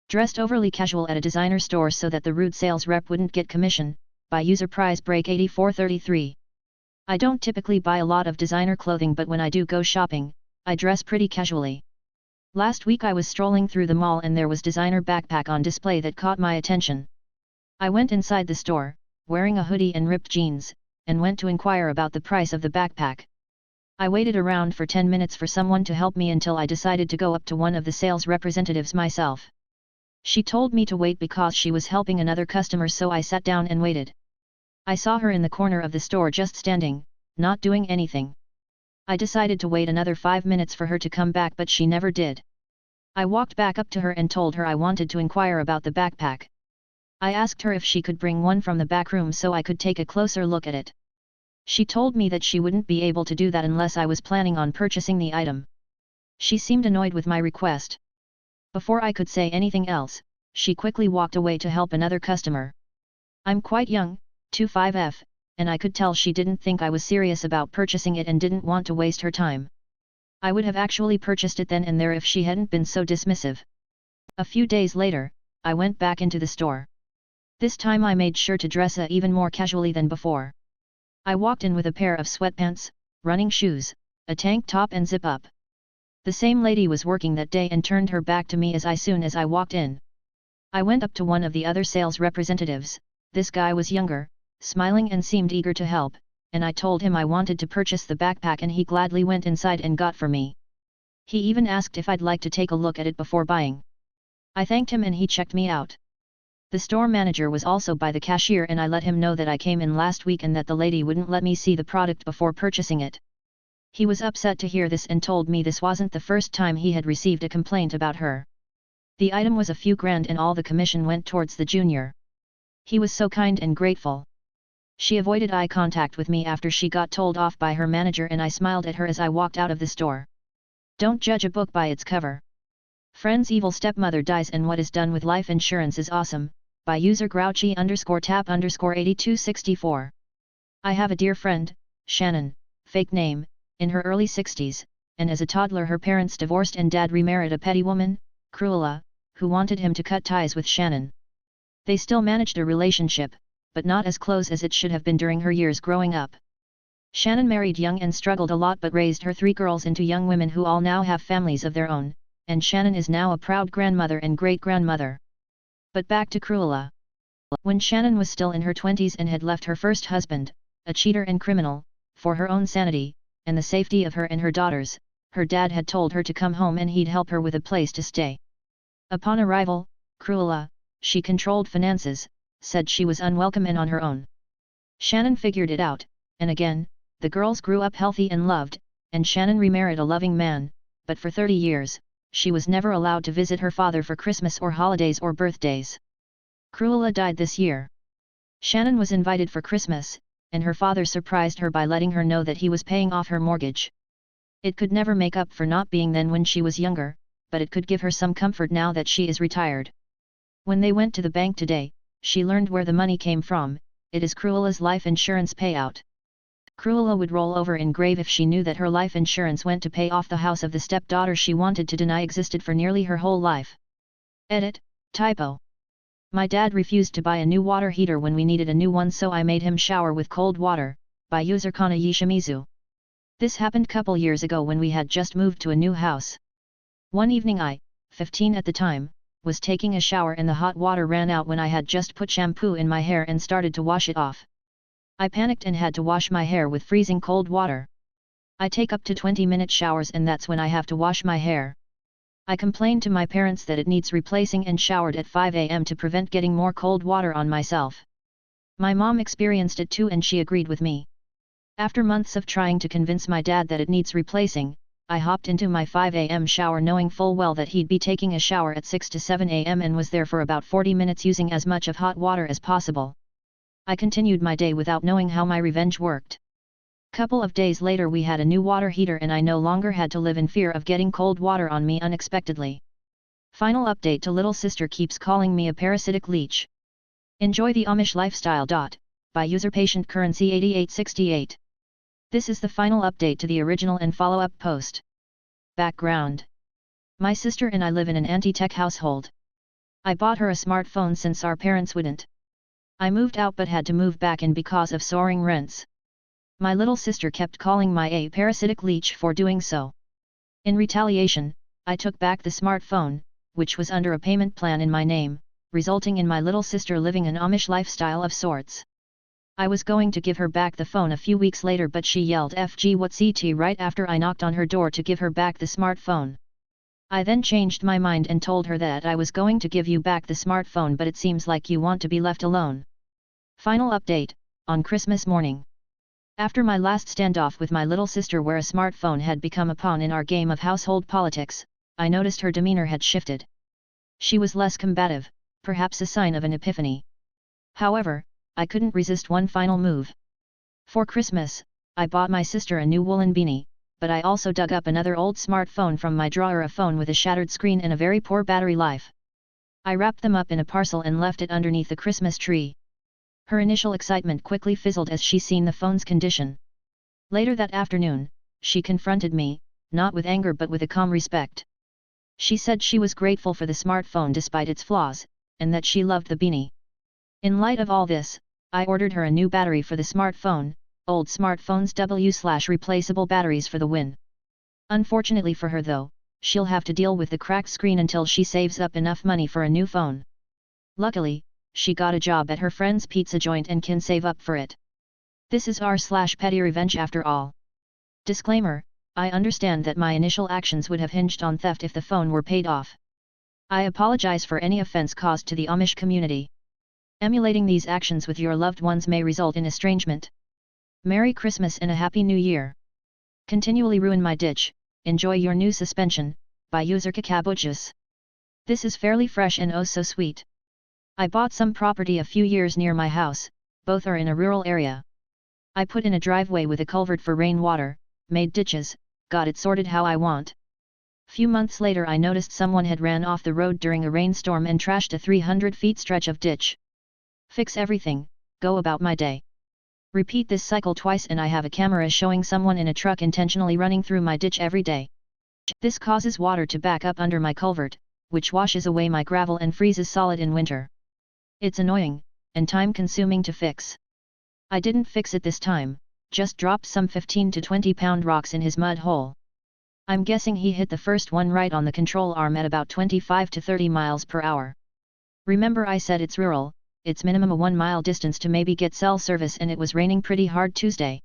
Dressed overly casual at a designer store so that the rude sales rep wouldn't get commission, by user price break 8433. I don't typically buy a lot of designer clothing, but when I do go shopping, I dress pretty casually. Last week I was strolling through the mall and there was designer backpack on display that caught my attention. I went inside the store, wearing a hoodie and ripped jeans, and went to inquire about the price of the backpack. I waited around for 10 minutes for someone to help me until I decided to go up to one of the sales representatives myself. She told me to wait because she was helping another customer, so I sat down and waited. I saw her in the corner of the store just standing, not doing anything. I decided to wait another 5 minutes for her to come back, but she never did. I walked back up to her and told her I wanted to inquire about the backpack. I asked her if she could bring one from the back room so I could take a closer look at it. She told me that she wouldn't be able to do that unless I was planning on purchasing the item. She seemed annoyed with my request. Before I could say anything else, she quickly walked away to help another customer. I'm quite young, 25F, and I could tell she didn't think I was serious about purchasing it and didn't want to waste her time. I would have actually purchased it then and there if she hadn't been so dismissive. A few days later, I went back into the store. This time I made sure to dress even more casually than before. I walked in with a pair of sweatpants, running shoes, a tank top and zip-up. The same lady was working that day and turned her back to me as soon as I walked in. I went up to one of the other sales representatives. This guy was younger, smiling and seemed eager to help, and I told him I wanted to purchase the backpack and he gladly went inside and got for me. He even asked if I'd like to take a look at it before buying. I thanked him and he checked me out. The store manager was also by the cashier and I let him know that I came in last week and that the lady wouldn't let me see the product before purchasing it. He was upset to hear this and told me this wasn't the first time he had received a complaint about her. The item was a few grand and all the commission went towards the junior. He was so kind and grateful. She avoided eye contact with me after she got told off by her manager and I smiled at her as I walked out of the store. Don't judge a book by its cover. Friend's evil stepmother dies and what is done with life insurance is awesome, by user grouchy_tap_8264. I have a dear friend, Shannon, fake name, in her early 60s, and as a toddler her parents divorced and dad remarried a petty woman, Cruella, who wanted him to cut ties with Shannon. They still managed a relationship, but not as close as it should have been during her years growing up. Shannon married young and struggled a lot but raised her 3 girls into young women who all now have families of their own, and Shannon is now a proud grandmother and great-grandmother. But back to Cruella. When Shannon was still in her 20s and had left her first husband, a cheater and criminal, for her own sanity, and the safety of her and her daughters, her dad had told her to come home and he'd help her with a place to stay. Upon arrival, Cruella, she controlled finances, said she was unwelcome and on her own. Shannon figured it out, and again, the girls grew up healthy and loved, and Shannon remarried a loving man, but for 30 years, she was never allowed to visit her father for Christmas or holidays or birthdays. Cruella died this year. Shannon was invited for Christmas, and her father surprised her by letting her know that he was paying off her mortgage. It could never make up for not being then when she was younger, but it could give her some comfort now that she is retired. When they went to the bank today, she learned where the money came from. It is Cruella's life insurance payout. Cruella would roll over in grave if she knew that her life insurance went to pay off the house of the stepdaughter she wanted to deny existed for nearly her whole life. Edit, typo. My dad refused to buy a new water heater when we needed a new one, so I made him shower with cold water, by user Kana Yishimizu. This happened couple years ago when we had just moved to a new house. One evening I, 15 at the time, was taking a shower and the hot water ran out when I had just put shampoo in my hair and started to wash it off. I panicked and had to wash my hair with freezing cold water. I take up to 20-minute showers and that's when I have to wash my hair. I complained to my parents that it needs replacing and showered at 5 a.m. to prevent getting more cold water on myself. My mom experienced it too and she agreed with me. After months of trying to convince my dad that it needs replacing, I hopped into my 5 a.m. shower knowing full well that he'd be taking a shower at 6 to 7 a.m. and was there for about 40 minutes using as much of hot water as possible. I continued my day without knowing how my revenge worked. Couple of days later we had a new water heater and I no longer had to live in fear of getting cold water on me unexpectedly. Final update to little sister keeps calling me a parasitic leech. Enjoy the Amish lifestyle. By user patient currency 8868. This is the final update to the original and follow-up post. Background. My sister and I live in an anti-tech household. I bought her a smartphone since our parents wouldn't. I moved out but had to move back in because of soaring rents. My little sister kept calling my a parasitic leech for doing so. In retaliation, I took back the smartphone, which was under a payment plan in my name, resulting in my little sister living an Amish lifestyle of sorts. I was going to give her back the phone a few weeks later, but she yelled "FG what's ET" right after I knocked on her door to give her back the smartphone. I then changed my mind and told her that I was going to give you back the smartphone, but it seems like you want to be left alone. Final update, on Christmas morning. After my last standoff with my little sister where a smartphone had become a pawn in our game of household politics, I noticed her demeanor had shifted. She was less combative, perhaps a sign of an epiphany. However, I couldn't resist one final move. For Christmas, I bought my sister a new woolen beanie, but I also dug up another old smartphone from my drawer, a phone with a shattered screen and a very poor battery life. I wrapped them up in a parcel and left it underneath the Christmas tree. Her initial excitement quickly fizzled as she seen the phone's condition. Later that afternoon, she confronted me, not with anger but with a calm respect. She said she was grateful for the smartphone despite its flaws, and that she loved the beanie. In light of all this, I ordered her a new battery for the smartphone, old smartphones W/replaceable batteries for the win. Unfortunately for her though, she'll have to deal with the cracked screen until she saves up enough money for a new phone. Luckily, she got a job at her friend's pizza joint and can save up for it. This is r/petty revenge after all. Disclaimer, I understand that my initial actions would have hinged on theft if the phone were paid off. I apologize for any offense caused to the Amish community. Emulating these actions with your loved ones may result in estrangement. Merry Christmas and a Happy New Year. Continually ruin my ditch, enjoy your new suspension, by user Kakabuchus. This is fairly fresh and oh so sweet. I bought some property a few years near my house, both are in a rural area. I put in a driveway with a culvert for rainwater, made ditches, got it sorted how I want. Few months later I noticed someone had ran off the road during a rainstorm and trashed a 300 feet stretch of ditch. Fix everything, go about my day. Repeat this cycle twice and I have a camera showing someone in a truck intentionally running through my ditch every day. This causes water to back up under my culvert, which washes away my gravel and freezes solid in winter. It's annoying, and time-consuming to fix. I didn't fix it this time, just dropped some 15 to 20 pound rocks in his mud hole. I'm guessing he hit the first one right on the control arm at about 25 to 30 miles per hour. Remember I said it's rural, it's minimum a 1 mile distance to maybe get cell service, and it was raining pretty hard Tuesday.